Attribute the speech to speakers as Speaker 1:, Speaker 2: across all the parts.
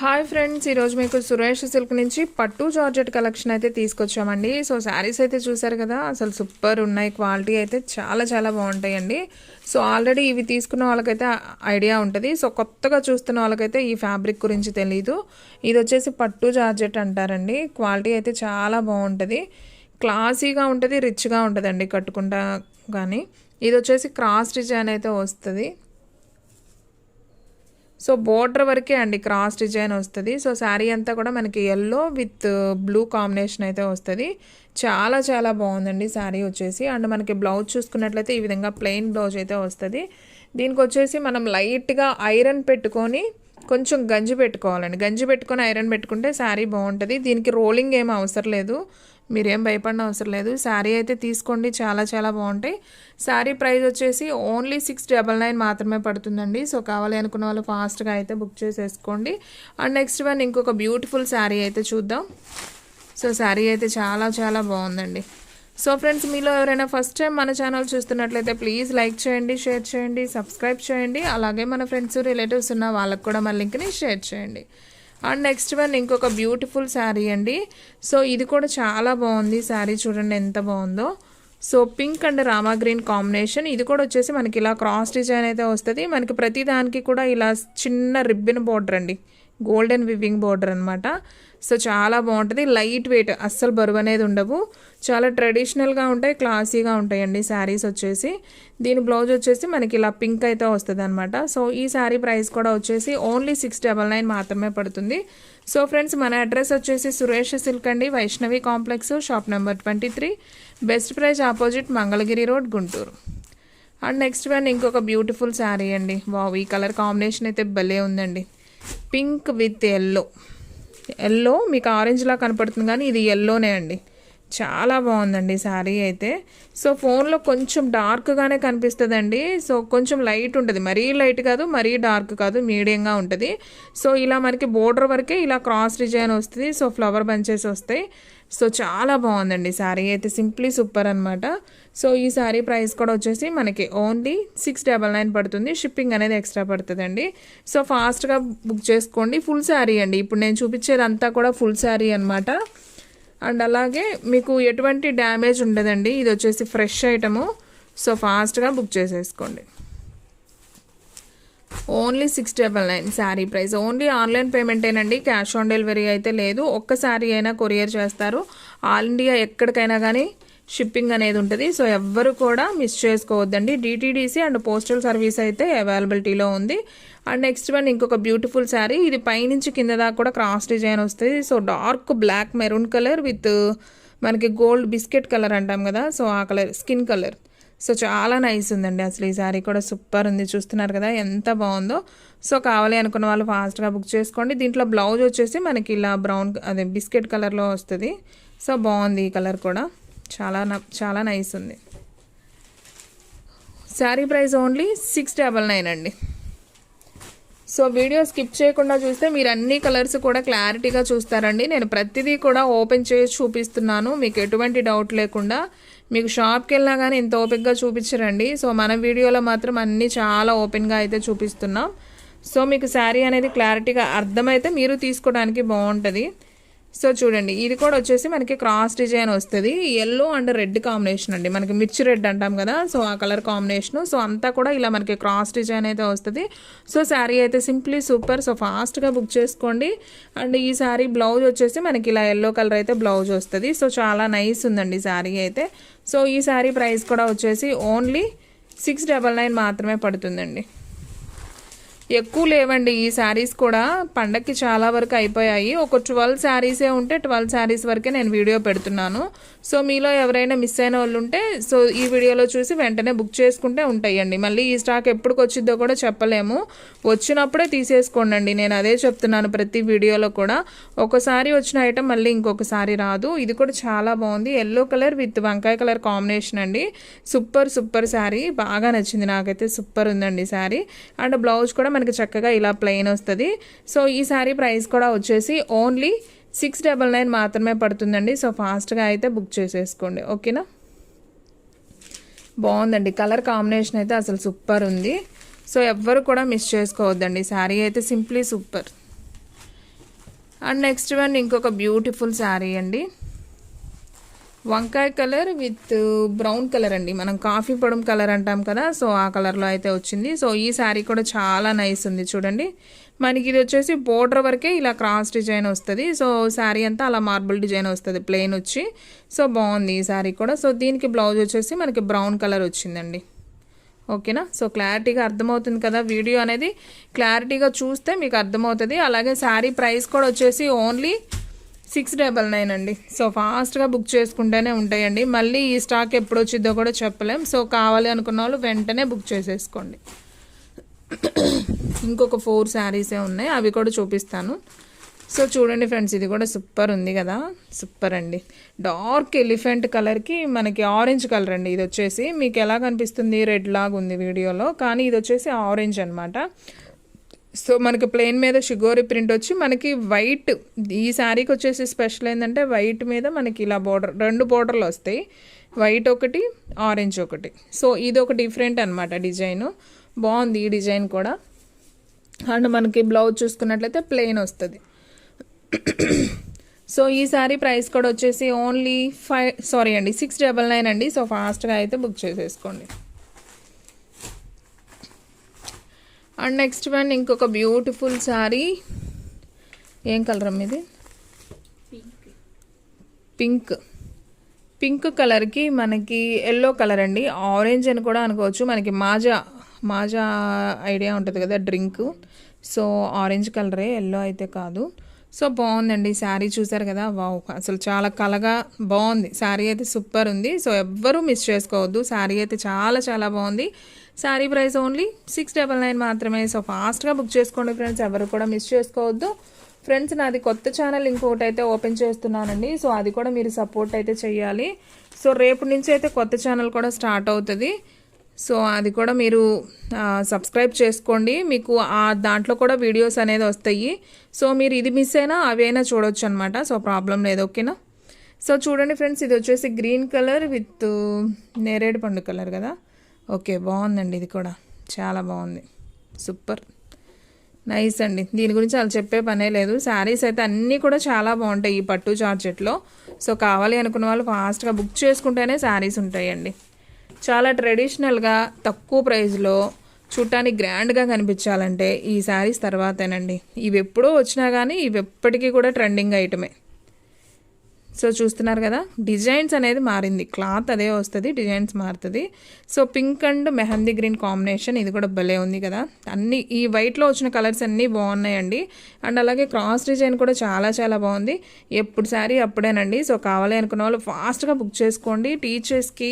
Speaker 1: Hi friends, ఈరోజు మీకు Suresh silk నుంచి పట్టు జార్జెట్ కలెక్షన్ అయితే తీసుకొచ్చామండి. సో శారీస్ అయితే చూసారు కదా, అసలు సూపర్ ఉన్నాయి. క్వాలిటీ అయితే చాలా చాలా బాగుంటాయండి. సో ఆల్రెడీ ఇవి తీసుకున్న వాళ్ళకైతే ఐడియా ఉంటుంది. సో కొత్తగా చూస్తున్న వాళ్ళకైతే ఈ ఫ్యాబ్రిక్ గురించి తెలీదు. ఇది వచ్చేసి పట్టు జార్జెట్ అంటారండి. క్వాలిటీ అయితే చాలా బాగుంటుంది, క్లాసీగా ఉంటుంది, రిచ్గా ఉంటుందండి కట్టుకుంటా. కానీ ఇది వచ్చేసి క్రాస్ డిజైన్ అయితే వస్తుంది. సో బోర్డర్ వరకే అండి క్రాస్ డిజైన్ వస్తుంది. సో శారీ అంతా కూడా మనకి ఎల్లో విత్ బ్లూ కాంబినేషన్ అయితే వస్తుంది. చాలా చాలా బాగుందండి శారీ వచ్చేసి. అండ్ మనకి బ్లౌజ్ చూసుకున్నట్లయితే ఈ విధంగా ప్లెయిన్ బ్లౌజ్ అయితే వస్తుంది. దీనికి వచ్చేసి మనం లైట్గా ఐరన్ పెట్టుకొని కొంచెం గంజి పెట్టుకోవాలండి. గంజి పెట్టుకొని ఐరన్ పెట్టుకుంటే శారీ బాగుంటుంది. దీనికి రోలింగ్ ఏం అవసరం లేదు, మీరేం భయపడిన అవసరం లేదు. శారీ అయితే తీసుకోండి, చాలా చాలా బాగుంటాయి. శారీ ప్రైస్ వచ్చేసి ఓన్లీ 699 మాత్రమే పడుతుందండి. సో కావాలి అనుకున్న వాళ్ళు ఫాస్ట్గా అయితే బుక్ చేసేసుకోండి. అండ్ నెక్స్ట్ వన్ ఇంకొక బ్యూటిఫుల్ శారీ అయితే చూద్దాం. సో శారీ అయితే చాలా చాలా బాగుందండి. సో ఫ్రెండ్స్, మీలో ఎవరైనా ఫస్ట్ టైం మన ఛానల్ చూస్తున్నట్లయితే ప్లీజ్ లైక్ చేయండి, షేర్ చేయండి, సబ్స్క్రైబ్ చేయండి. అలాగే మన ఫ్రెండ్స్ రిలేటివ్స్ ఉన్న వాళ్ళకు కూడా మన లింక్ని షేర్ చేయండి. అండ్ నెక్స్ట్ వన్ ఇంకొక బ్యూటిఫుల్ శారీ అండి. సో ఇది కూడా చాలా బాగుంది. శారీ చూడండి ఎంత బాగుందో. So pink and Rama green combination. ఇది కూడా వచ్చేసి మనకి ఇలా క్రాస్ డిజైన్ అయితే వస్తుంది. మనకి ప్రతి దానికి కూడా ఇలా చిన్న రిబ్బన్ బోర్డర్ అండి, గోల్డెన్ వివింగ్ బోర్డర్ అనమాట. సో చాలా బాగుంటుంది, లైట్ వెయిట్, అస్సలు బరువు అనేది ఉండవు. చాలా ట్రెడిషనల్గా ఉంటాయి, క్లాసీగా ఉంటాయండి శారీస్ వచ్చేసి. దీని బ్లౌజ్ వచ్చేసి మనకి ఇలా పింక్ అయితే వస్తుంది అనమాట. సో ఈ శారీ ప్రైస్ కూడా వచ్చేసి ఓన్లీ 699 మాత్రమే పడుతుంది. సో ఫ్రెండ్స్, మన అడ్రస్ వచ్చేసి సురేష్ సిల్క్ అండి, Vaishnavi complex, shop number 23, best price opposite Mangalagiri road, Guntur. And next one ఇంకొక బ్యూటిఫుల్ శారీ అండి. వావ్, ఈ కలర్ కాంబినేషన్ అయితే భలే ఉందండి. Pink with yellow. ఎల్లో మీకు ఆరెంజ్లా కనపడుతుంది కానీ ఇది ఎల్లోనే అండి. చాలా బాగుందండి శారీ అయితే. సో ఫోన్లో కొంచెం డార్క్గానే కనిపిస్తుందండి. సో కొంచెం లైట్ ఉంటుంది, మరీ లైట్ కాదు, మరీ డార్క్ కాదు, మీడియంగా ఉంటుంది. సో ఇలా మనకి బోర్డర్ వరకే ఇలా క్రాస్ డిజైన్ వస్తుంది. సో ఫ్లవర్ బంచెస్ వస్తాయి. సో చాలా బాగుందండి శారీ అయితే, సింప్లీ సూపర్ అనమాట. సో ఈ శారీ ప్రైస్ కూడా వచ్చేసి మనకి ఓన్లీ 699 పడుతుంది. షిప్పింగ్ అనేది ఎక్స్ట్రా పడుతుందండి. సో ఫాస్ట్గా బుక్ చేసుకోండి. ఫుల్ శారీ అండి, ఇప్పుడు నేను చూపించేది అంతా కూడా ఫుల్ శారీ అనమాట. అండ్ అలాగే మీకు ఎటువంటి డ్యామేజ్ ఉండదండి. ఇది వచ్చేసి ఫ్రెష్ ఐటము. సో ఫాస్ట్గా బుక్ చేసేసుకోండి. Only 699 sari price. Only online పేమెంటేనండి, క్యాష్ ఆన్ డెలివరీ అయితే లేదు. ఒక్క శారీ అయినా కొరియర్ చేస్తారు. ఆల్ ఇండియా ఎక్కడికైనా కానీ షిప్పింగ్ అనేది ఉంటుంది. సో ఎవ్వరు కూడా మిస్ చేసుకోవద్దండి. డిటీడీసీ అండ్ పోస్టల్ సర్వీస్ అయితే అవైలబిలిటీలో ఉంది. అండ్ నెక్స్ట్ వన్ ఇంకొక బ్యూటిఫుల్ శారీ. ఇది పైనుంచి కింద దాకా కూడా క్రాస్ డిజైన్ వస్తుంది. So dark black maroon colour with మనకి గోల్డ్ బిస్కెట్ కలర్ అంటాం కదా, సో ఆ కలర్ స్కిన్ కలర్. సో చాలా నైస్ ఉందండి. అసలు ఈ శారీ కూడా సూపర్ ఉంది, చూస్తున్నారు కదా ఎంత బాగుందో. సో కావాలి అనుకున్న వాళ్ళు ఫాస్ట్గా బుక్ చేసుకోండి. దీంట్లో బ్లౌజ్ వచ్చేసి మనకి ఇలా బ్రౌన్ అదే బిస్కెట్ కలర్లో వస్తుంది. సో బాగుంది ఈ కలర్ కూడా, చాలా చాలా నైస్ ఉంది. శారీ ప్రైస్ ఓన్లీ 699 అండి. సో వీడియో స్కిప్ చేయకుండా చూస్తే మీరు అన్ని కలర్స్ కూడా క్లారిటీగా చూస్తారండి. నేను ప్రతిదీ కూడా ఓపెన్ చేసి చూపిస్తున్నాను, మీకు ఎటువంటి డౌట్ లేకుండా. మీకు షాప్కి వెళ్ళినా కానీ ఇంత ఓపిక్గా చూపించరండి. సో మన వీడియోలో మాత్రం అన్నీ చాలా ఓపెన్గా అయితే చూపిస్తున్నాం. సో మీకు శారీ అనేది క్లారిటీగా అర్థమైతే మీరు తీసుకోవడానికి బాగుంటుంది. సో చూడండి, ఇది కూడా వచ్చేసి మనకి క్రాస్ డిజైన్ వస్తుంది. ఎల్లో అండ్ రెడ్ కాంబినేషన్ అండి, మనకి మిర్చి రెడ్ అంటాం కదా, సో ఆ కలర్ కాంబినేషను. సో అంతా కూడా ఇలా మనకి క్రాస్ డిజైన్ అయితే వస్తుంది. సో శారీ అయితే సింప్లీ సూపర్. సో ఫాస్ట్గా బుక్ చేసుకోండి. అండ్ ఈ శారీ బ్లౌజ్ వచ్చేసి మనకి ఇలా ఎల్లో కలర్ అయితే బ్లౌజ్ వస్తుంది. సో చాలా నైస్ ఉందండి శారీ అయితే. సో ఈ శారీ ప్రైస్ కూడా వచ్చేసి ఓన్లీ 699 మాత్రమే పడుతుందండి. ఎక్కువ లేవండి ఈ శారీస్ కూడా, పండక్కి చాలా వరకు అయిపోయాయి. ఒక 12 శారీసే ఉంటే 12 శారీస్ వరకే నేను వీడియో పెడుతున్నాను. సో మీలో ఎవరైనా మిస్ అయిన వాళ్ళు ఉంటే సో ఈ వీడియోలో చూసి వెంటనే బుక్ చేసుకుంటే ఉంటాయండి. మళ్ళీ ఈ స్టాక్ ఎప్పటికి వచ్చిద్దో కూడా చెప్పలేము, వచ్చినప్పుడే తీసేసుకోండి. నేను అదే చెప్తున్నాను ప్రతి వీడియోలో కూడా. ఒకసారి వచ్చిన ఐటమ్ మళ్ళీ ఇంకొకసారి రాదు. ఇది కూడా చాలా బాగుంది, ఎల్లో కలర్ విత్ వంకాయ కలర్ కాంబినేషన్ అండి. సూపర్ సూపర్ శారీ, బాగా నచ్చింది నాకైతే, సూపర్ ఉందండి శారీ. అండ్ బ్లౌజ్ కూడా మనకి చక్కగా ఇలా ప్లెయిన్ వస్తుంది. సో ఈ శారీ ప్రైస్ కూడా వచ్చేసి ఓన్లీ 699 మాత్రమే పడుతుందండి. సో ఫాస్ట్గా అయితే బుక్ చేసేసుకోండి, ఓకేనా. బాగుందండి కలర్ కాంబినేషన్ అయితే, అసలు సూపర్ ఉంది. సో ఎవ్వరు కూడా మిస్ చేసుకోవద్దండి, శారీ అయితే simply super. And next one ఇంకొక బ్యూటిఫుల్ శారీ అండి, వంకాయ కలర్ విత్ బ్రౌన్ కలర్ అండి, మనం కాఫీ పొడం కలర్ అంటాం కదా, సో ఆ కలర్లో అయితే వచ్చింది. సో ఈ శారీ కూడా చాలా నైస్ ఉంది చూడండి. మనకి ఇది వచ్చేసి బోర్డర్ వరకే ఇలా క్రాస్ డిజైన్ వస్తుంది. సో శారీ అంతా అలా మార్బుల్ డిజైన్ వస్తుంది ప్లెయిన్ వచ్చి. సో బాగుంది ఈ శారీ కూడా. సో దీనికి బ్లౌజ్ వచ్చేసి మనకి బ్రౌన్ కలర్ వచ్చిందండి. ఓకేనా, సో క్లారిటీగా అర్థమవుతుంది కదా, వీడియో అనేది క్లారిటీగా చూస్తే మీకు అర్థమవుతుంది. అలాగే శారీ ప్రైస్ కూడా వచ్చేసి ఓన్లీ 699 అండి. సో ఫాస్ట్గా బుక్ చేసుకుంటేనే ఉంటాయండి. మళ్ళీ ఈ స్టాక్ ఎప్పుడు వచ్చిద్దో కూడా చెప్పలేం. సో కావాలి అనుకున్న వాళ్ళు వెంటనే బుక్ చేసేసుకోండి. ఇంకొక 4 శారీసే ఉన్నాయి, అవి కూడా చూపిస్తాను. సో చూడండి ఫ్రెండ్స్, ఇది కూడా సూపర్ ఉంది కదా, సూపర్ అండి. డార్క్ ఎలిఫెంట్ కలర్కి మనకి ఆరెంజ్ కలర్ అండి. ఇది వచ్చేసి మీకు ఎలా కనిపిస్తుంది, రెడ్ లాగా ఉంది వీడియోలో, కానీ ఇది వచ్చేసి ఆరెంజ్ అనమాట. సో మనకి ప్లెయిన్ మీద షిగోరి ప్రింట్ వచ్చి మనకి వైట్, ఈ శారీకి వచ్చేసి స్పెషల్ ఏంటంటే వైట్ మీద మనకి ఇలా బోర్డర్, 2 బోర్డర్లు వస్తాయి, వైట్ ఒకటి ఆరెంజ్ ఒకటి. సో ఇది ఒక డిఫరెంట్ అనమాట డిజైన్, బాగుంది ఈ డిజైన్ కూడా. అండ్ మనకి బ్లౌజ్ చూసుకున్నట్లయితే ప్లెయిన్ వస్తుంది. సో ఈ శారీ ప్రైస్ కూడా వచ్చేసి ఓన్లీ 699 అండి. సో ఫాస్ట్గా అయితే బుక్ చేసేసుకోండి. అండ్ నెక్స్ట్ వన్ ఇంకొక బ్యూటిఫుల్ శారీ, ఏం కలర్ అమ్మ ఇది, పింక్ కలర్కి మనకి ఎల్లో కలర్ అండి, ఆరెంజ్ అని కూడా అనుకోవచ్చు. మనకి మాజా ఐడియా ఉంటుంది కదా డ్రింక్, సో ఆరెంజ్ కలరే, ఎల్లో అయితే కాదు. సో బాగుందండి శారీ, చూసారు కదా, వావ్ అసలు చాలా కలగా బాగుంది శారీ అయితే, సూపర్ ఉంది. సో ఎవ్వరూ మిస్ చేసుకోవద్దు, శారీ అయితే చాలా చాలా బాగుంది. శారీ ప్రైస్ ఓన్లీ 699 మాత్రమే. సో ఫాస్ట్గా బుక్ చేసుకోండి ఫ్రెండ్స్, ఎవరు కూడా మిస్ చేసుకోవద్దు. ఫ్రెండ్స్ నాది కొత్త ఛానల్ ఇంకొకటి అయితే ఓపెన్ చేస్తున్నానండి, సో అది కూడా మీరు సపోర్ట్ అయితే చేయాలి. సో రేపు నుంచి అయితే కొత్త ఛానల్ కూడా స్టార్ట్ అవుతుంది. సో అది కూడా మీరు సబ్స్క్రైబ్ చేసుకోండి, మీకు దాంట్లో కూడా వీడియోస్ అనేది వస్తాయి. సో మీరు ఇది మిస్ అయినా అవైనా చూడొచ్చు అనమాట, సో ప్రాబ్లం లేదు. ఓకేనా, సో చూడండి ఫ్రెండ్స్, ఇది వచ్చేసి గ్రీన్ కలర్ విత్ నేరేడు పండు కలర్ కదా. ఓకే, బాగుందండి, ఇది కూడా చాలా బాగుంది, సూపర్ నైస్ అండి. దీని గురించి అలా చెప్పే పనే లేదు. శారీస్ అయితే అన్నీ కూడా చాలా బాగుంటాయి ఈ పట్టు జార్జెట్లో. సో కావాలి అనుకున్న వాళ్ళు ఫాస్ట్గా బుక్ చేసుకుంటేనే శారీస్ ఉంటాయండి. చాలా ట్రెడిషనల్గా తక్కువ ప్రైస్లో చూడటానికి గ్రాండ్గా కనిపించాలంటే ఈ శారీస్ తర్వాతేనండి. ఇవి ఎప్పుడో వచ్చినా కానీ ఇవి ఎప్పటికీ కూడా ట్రెండింగ్ ఐటమే. సో చూస్తున్నారు కదా, డిజైన్స్ అనేది మారింది, క్లాత్ అదే వస్తుంది, డిజైన్స్ మారుతుంది. So pink and mehndi green combination, ఇది కూడా భలే ఉంది కదా. అన్ని ఈ వైట్లో వచ్చిన కలర్స్ అన్నీ బాగున్నాయండి. అండ్ అలాగే క్రాస్ డిజైన్ కూడా చాలా చాలా బాగుంది. ఎప్పుడు శారీ అప్పుడేనండి. సో కావాలి అనుకున్న వాళ్ళు ఫాస్ట్గా బుక్ చేసుకోండి. టీచర్స్కి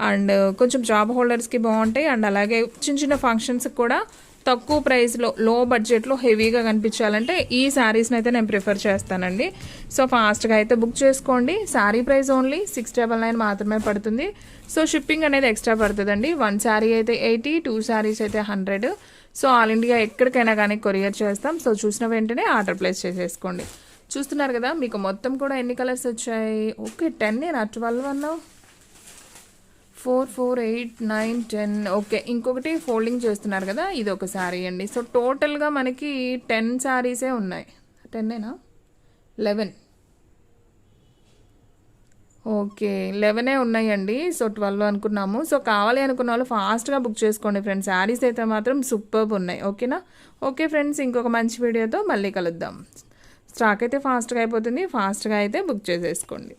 Speaker 1: అండ్ కొంచెం జాబ్ హోల్డర్స్కి బాగుంటాయి. అండ్ అలాగే చిన్న చిన్న ఫంక్షన్స్కి కూడా తక్కువ ప్రైస్లో, లో బడ్జెట్లో హెవీగా కనిపించాలంటే ఈ శారీస్ని అయితే నేను ప్రిఫర్ చేస్తానండి. సో ఫాస్ట్గా అయితే బుక్ చేసుకోండి. శారీ ప్రైస్ ఓన్లీ 699 మాత్రమే పడుతుంది. సో షిప్పింగ్ అనేది ఎక్స్ట్రా పడుతుందండి. 1 శారీ అయితే 80, 2 శారీస్ అయితే 100. సో ఆల్ ఇండియా ఎక్కడికైనా కానీ కొరియర్ చేస్తాం. సో చూసిన వెంటనే ఆర్డర్ ప్లేస్ చేసేసుకోండి. చూస్తున్నారు కదా, మీకు మొత్తం కూడా ఎన్ని కలర్స్ వచ్చాయి? ఓకే 10, నేను 12 అన్నావు, 4, 4, 8, 9, 10. ఓకే, ఇంకొకటి ఫోల్డింగ్ చేస్తున్నారు కదా, ఇది ఒక శారీ అండి. సో టోటల్గా మనకి 10 శారీసే ఉన్నాయి. 10ఏనా 11? ఓకే 11 ఉన్నాయండి. సో 12 అనుకున్నాము. సో కావాలి అనుకున్న వాళ్ళు ఫాస్ట్గా బుక్ చేసుకోండి ఫ్రెండ్స్. శారీస్ అయితే మాత్రం సూపర్బ్ ఉన్నాయి. ఓకేనా, ఓకే ఫ్రెండ్స్, ఇంకొక మంచి వీడియోతో మళ్ళీ కలుద్దాం. స్టాక్ అయితే ఫాస్ట్గా అయిపోతుంది, ఫాస్ట్గా అయితే బుక్ చేసేసుకోండి.